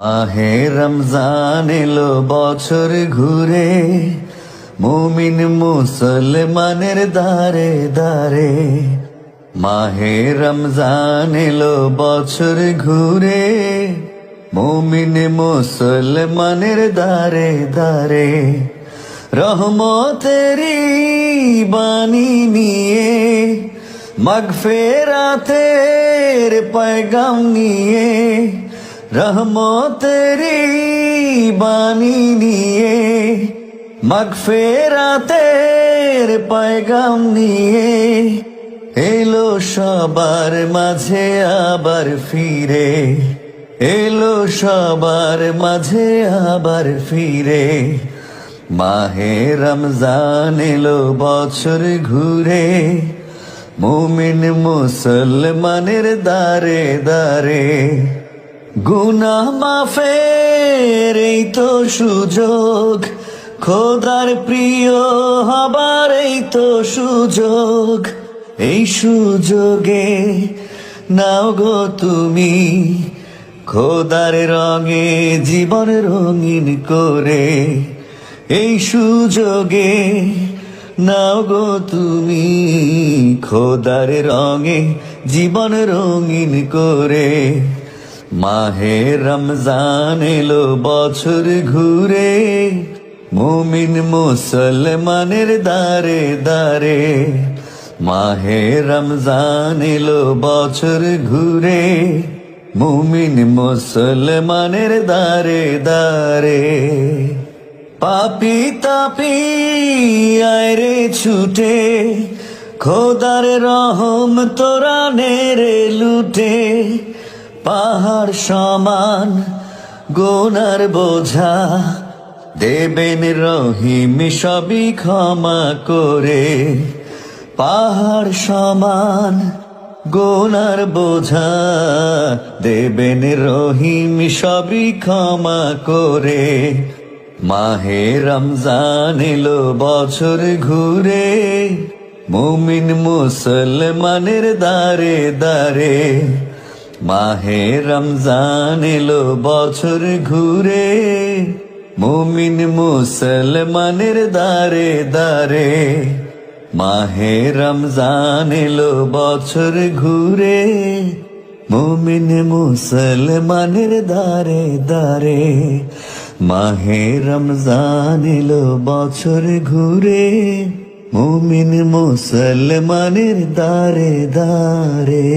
মাহে রমজান এলো বছর ঘুরে, মুমিন মুসলমানের দারে দারে। মাহে রমজান এলো বছর ঘুরে, মুমিন মুসলমানের দারে দারে। রহমতেরি বাণী নিয়ে, মাগফিরাতের পয়গাম নিয়ে, রহমতেরি বাণী নিয়ে, মাগফিরাতের পয়গাম নিয়ে, এলো সবার মাঝে আবার ফিরে, এলো সবার মাঝে আবার ফিরে। মাহে রমজান এলো বছর ঘুরে, মুমিন মুসলমানের দারে দারে। গুনাহ মাফের এই তো সুযোগ, খোদার প্রিয় হবার এই তো সুযোগ। এই সুযোগে নাও গো তুমি, খোদার রঙে জীবন রঙিন করে। এই সুযোগে নাও গো তুমি, খোদার রঙে জীবন রঙিন করে। মাহে রমজান এলো বছর ঘুরে, মুমিন মুসলমানের দারে দারে। মাহে রমজান এলো বছর ঘুরে, মুমিন মুসলমানের দারে দারে। পাপি তাপি আয় রে ছুটে, খোদার রহম তোরা নেরে লুটে। পাহাড় সমান গুনার বোঝা, দেবেন রহিম সবই ক্ষমা করে। পাহাড় সমান গুনার বোঝা, দেবেন রহিম সবই ক্ষমা করে। মাহে রমজান এলো বছর ঘুরে, মুমিন মুসলমানের দারে দারে। মাহে রমজান এলো বছর ঘুরে, মুমিন মুসলমানের দারে দারে। মাহে রমজান এলো বছর ঘুরে, মুমিন মুসলমানের দারে দারে। মাহে রমজান এলো বছর ঘুরে, মুমিন মুসলমানের দারে দারে।